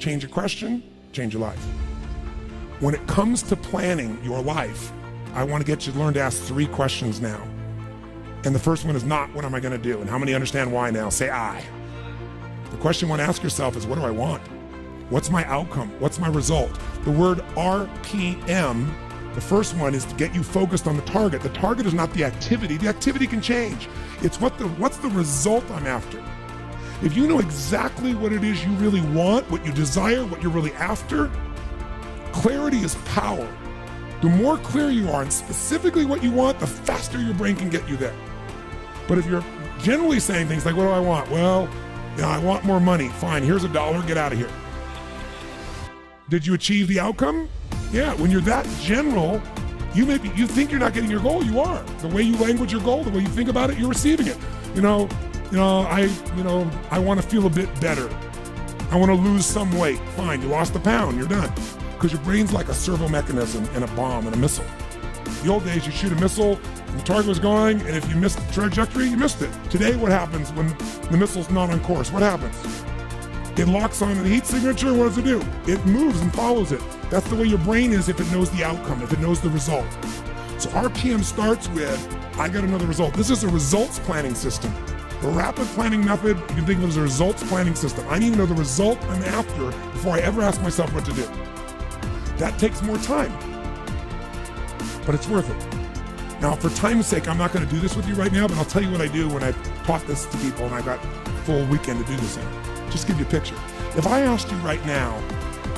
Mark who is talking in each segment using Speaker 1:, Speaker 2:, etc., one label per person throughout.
Speaker 1: change a question, change your life. When it comes to planning your life, I want to get you to learn to ask 3 questions now. And the first one is not, what am I going to do? And how many understand why now? Say I. The question you want to ask yourself is, what do I want? What's my outcome? What's my result? The word RPM, the first one, is to get you focused on the target. The target is not the activity. The activity can change. It's what's the result I'm after. If you know exactly what it is you really want, what you desire, what you're really after, clarity is power. The more clear you are and specifically what you want, the faster your brain can get you there. But if you're generally saying things like, what do I want? Well, I want more money. Fine, here's $1, get out of here. Did you achieve the outcome? Yeah, when you're that general, you think you're not getting your goal, you are. The way you language your goal, the way you think about it, you're receiving it. I want to feel a bit better. I want to lose some weight. Fine, you lost a pound, you're done. Because your brain's like a servo mechanism and a bomb and a missile. The old days, you shoot a missile, and the target was going, and if you missed the trajectory, you missed it. Today, what happens when the missile's not on course? What happens? It locks on the heat signature, what does it do? It moves and follows it. That's the way your brain is if it knows the outcome, if it knows the result. So RPM starts with, I got another result. This is a results planning system. The rapid planning method, you can think of it as a results planning system. I need to know the result I'm after before I ever ask myself what to do. That takes more time, but it's worth it. Now, for time's sake, I'm not going to do this with you right now, but I'll tell you what I do when I've taught this to people and I got a full weekend to do this in. Just give you a picture. If I asked you right now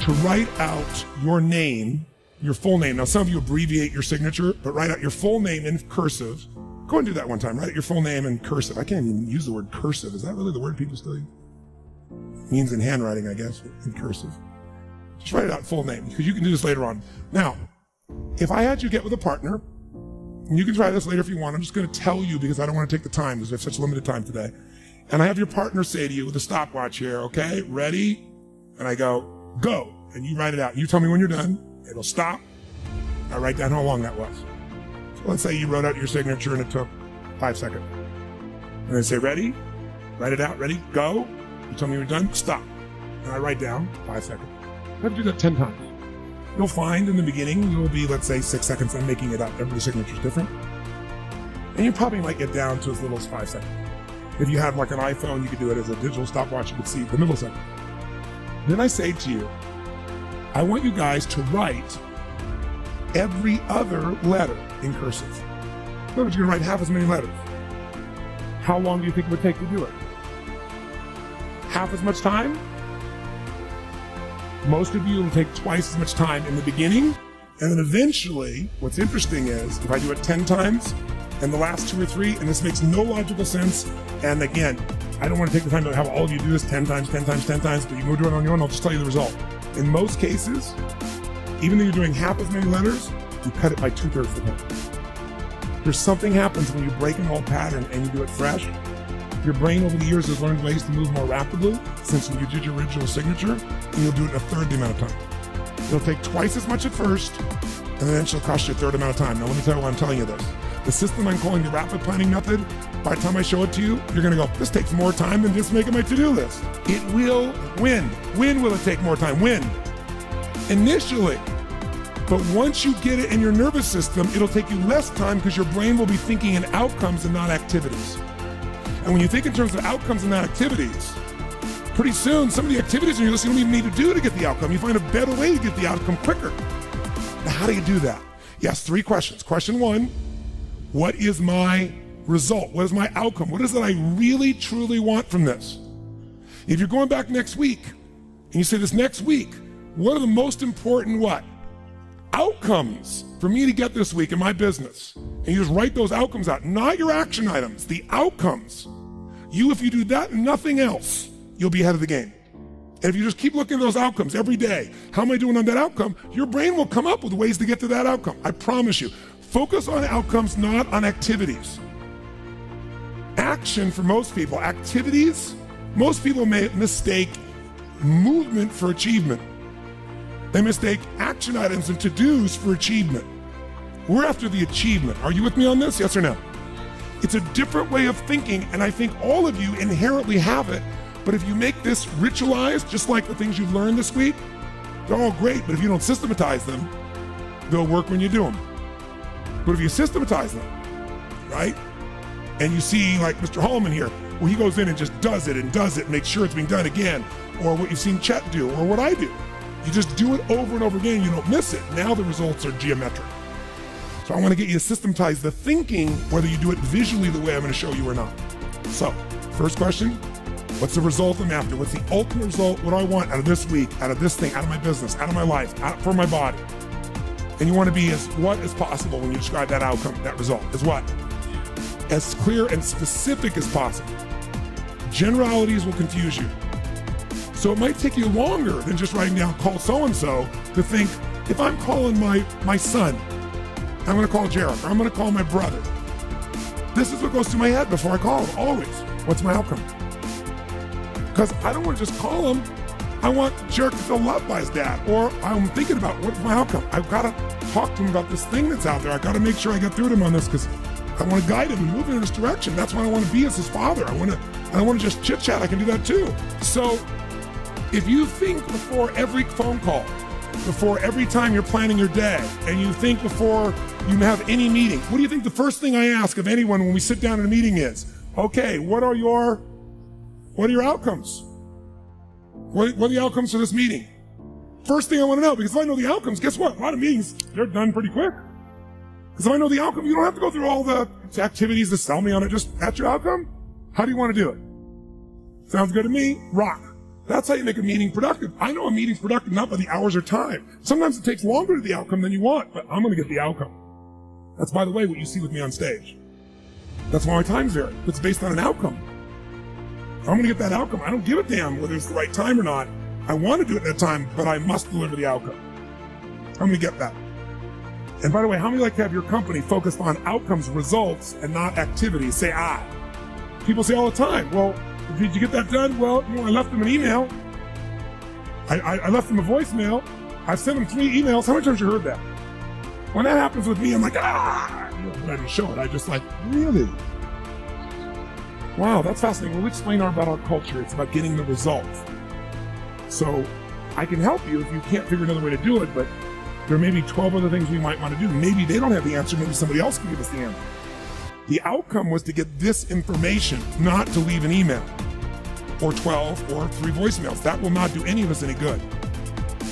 Speaker 1: to write out your name, your full name. Now, some of you abbreviate your signature, but write out your full name in cursive. Go and do that one time. Write out your full name in cursive. I can't even use the word cursive. Is that really the word people still use? It means in handwriting, I guess, in cursive. Just write it out full name, because you can do this later on. Now, if I had you get with a partner, and you can try this later if you want, I'm just going to tell you because I don't want to take the time because we have such limited time today. And I have your partner say to you with a stopwatch here, okay, ready? And I go, go. And you write it out. You tell me when you're done. It'll stop. I write down how long that was. So let's say you wrote out your signature and it took 5 seconds. And I say, ready? Write it out. Ready? Go. You tell me when you're done. Stop. And I write down 5 seconds. I have to do that 10 times. You'll find in the beginning, you'll be, let's say, 6 seconds. I'm making it up. Every signature is different. And you probably might get down to as little as 5 seconds. If you have like an iPhone, you could do it as a digital stopwatch. You could see the middle second. Then I say to you, I want you guys to write every other letter in cursive. In other words, you're going to write half as many letters. How long do you think it would take to do it? Half as much time? Most of you will take twice as much time in the beginning, and then eventually, what's interesting is, if I do it 10 times, and the last 2 or 3, and this makes no logical sense, and again, I don't want to take the time to have all of you do this 10 times, 10 times, 10 times, but you can do it on your own, I'll just tell you the result. In most cases, even though you're doing half as many letters, you cut it by 2/3 the time. There's something happens when you break an old pattern and you do it fresh. Your brain over the years has learned ways to move more rapidly since you did your original signature, and you'll do it in 1/3 the amount of time. It'll take twice as much at first, and then it'll cost you 1/3 amount of time. Now let me tell you why I'm telling you this. The system I'm calling the rapid planning method, by the time I show it to you, you're gonna go, this takes more time than just making my to-do list. It will win. When will it take more time? When? Initially. But once you get it in your nervous system, it'll take you less time because your brain will be thinking in outcomes and not activities. And when you think in terms of outcomes and not activities, pretty soon some of the activities on your list you don't even need to do to get the outcome. You find a better way to get the outcome quicker. Now, how do you do that? Yes, 3 questions. Question 1, what is my result? What is my outcome? What is it I really, truly want from this? If you're going back next week, and you say this next week, what are the most important outcomes for me to get this week in my business? And you just write those outcomes out, not your action items, the outcomes. If you do that and nothing else, you'll be ahead of the game. And if you just keep looking at those outcomes every day, how am I doing on that outcome? Your brain will come up with ways to get to that outcome. I promise you. Focus on outcomes, not on activities. Action for most people, activities, most people may mistake movement for achievement. They mistake action items and to-dos for achievement. We're after the achievement. Are you with me on this? Yes or no? It's a different way of thinking, and I think all of you inherently have it, But if you make this ritualized, just like the things you've learned this week, they're all great, but if you don't systematize them, they'll work when you do them. But if you systematize them, right? And you see like Mr. Hallman here, where he goes in and just does it, makes sure it's being done again, or what you've seen Chet do, or what I do. You just do it over and over again, you don't miss it. Now the results are geometric. So I want to get you to systematize the thinking, whether you do it visually the way I'm going to show you or not. So, first question, what's the result I'm after? What's the ultimate result? What do I want out of this week, out of this thing, out of my business, out of my life, for my body? And you want to be as what as possible when you describe that outcome, that result, is what? As clear and specific as possible. Generalities will confuse you. So it might take you longer than just writing down call so-and-so to think, if I'm calling my son, I'm going to call Jarek, or I'm going to call my brother. This is what goes through my head before I call him, always. What's my outcome? Because I don't want to just call him. I want Jarek to feel loved by his dad. Or I'm thinking about what's my outcome. I've got to talk to him about this thing that's out there. I've got to make sure I get through to him on this because I want to guide him and move him in this direction. That's what I want to be as his father. I don't want to just chit chat. I can do that too. So if you think before every phone call, before every time you're planning your day, and you think before you have any meeting, what do you think the first thing I ask of anyone when we sit down in a meeting is? Okay, what are your outcomes? What are the outcomes for this meeting? First thing I want to know, because if I know the outcomes, guess what? A lot of meetings, they're done pretty quick. Because if I know the outcome, you don't have to go through all the activities to sell me on it. Just, that's your outcome? How do you want to do it? Sounds good to me? Rock. That's how you make a meeting productive. I know a meeting's productive not by the hours or time. Sometimes it takes longer to the outcome than you want, but I'm going to get the outcome. That's, by the way, what you see with me on stage. That's why my times vary. It's based on an outcome. I'm going to get that outcome. I don't give a damn whether it's the right time or not. I want to do it at that time, but I must deliver the outcome. I'm going to get that. And by the way, how many like to have your company focused on outcomes, results, and not activities? Say, People say all the time, well, did you get that done? Well, I left them an email. I left them a voicemail. I've sent them 3 emails. How many times have you heard that? When that happens with me, I'm like, but I didn't show it. I just like, really? Wow, that's fascinating. We'll explain about our culture. It's about getting the results. So I can help you if you can't figure another way to do it, but there may be 12 other things we might want to do. Maybe they don't have the answer. Maybe somebody else can give us the answer. The outcome was to get this information, not to leave an email or 12 or 3 voicemails. That will not do any of us any good.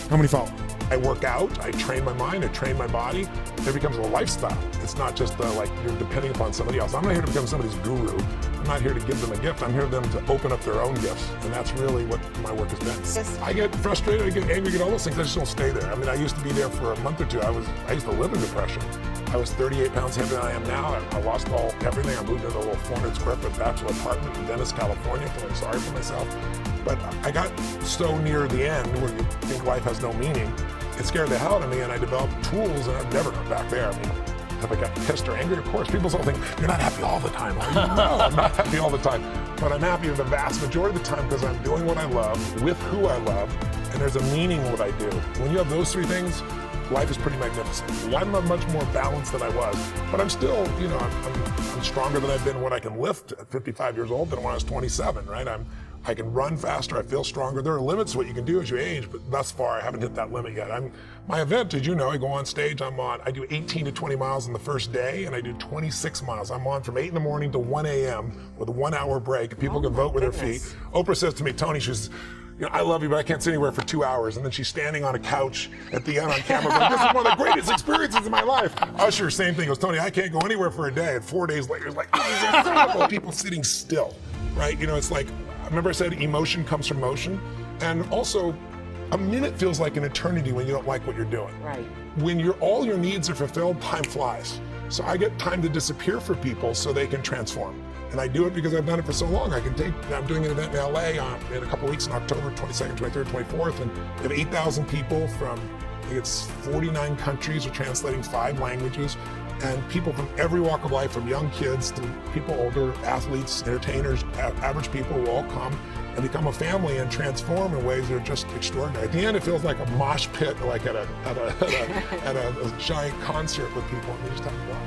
Speaker 1: How many follow? I work out, I train my mind, I train my body. It becomes a lifestyle. It's not just like you're depending upon somebody else. I'm not here to become somebody's guru. I'm not here to give them a gift. I'm here for them to open up their own gifts. And that's really what my work has been. Yes. I get frustrated, I get angry, I get all those things. I just don't stay there. I mean, I used to be there for a month or two. I used to live in depression. I was 38 pounds heavier than I am now. I lost everything. I moved into a little 400 square foot bachelor apartment in Venice, California, feeling sorry for myself. But I got so near the end where you think life has no meaning. It scared the hell out of me, and I developed tools, and I've never gone back there. I mean, have I got pissed or angry? Of course. People still think, you're not happy all the time, are you? No, I'm not happy all the time. But I'm happy the vast majority of the time because I'm doing what I love, with who I love, and there's a meaning in what I do. When you have those 3 things, life is pretty magnificent. I'm much more balanced than I was, but I'm still, I'm stronger than I've been when I can lift at 55 years old than when I was 27, right? I can run faster, I feel stronger. There are limits to what you can do as you age, but thus far I haven't hit that limit yet. My event, as you know, I go on stage, I do 18 to 20 miles on the first day, and I do 26 miles. I'm on from 8 in the morning to 1 a.m. with a 1-hour break. People can vote with their feet. Oprah says to me, Tony, she's, I love you, but I can't sit anywhere for 2 hours. And then she's standing on a couch at the end on camera going, this is one of the greatest experiences of my life. Usher, same thing, goes, Tony, I can't go anywhere for a day. And 4 days later, it's like, this is incredible. People sitting still, right? It's like, remember I said emotion comes from motion? And also, a minute feels like an eternity when you don't like what you're doing. Right. When all your needs are fulfilled, time flies. So I get time to disappear for people so they can transform. And I do it because I've done it for so long. I'm doing an event in LA in a couple weeks in October 22nd, 23rd, 24th, and we have 8,000 people from, I think it's 49 countries, we're translating 5 languages, and people from every walk of life, from young kids to people older, athletes, entertainers, average people will all come and become a family and transform in ways that are just extraordinary. At the end, it feels like a mosh pit, like at a giant concert with people, and they just have to go.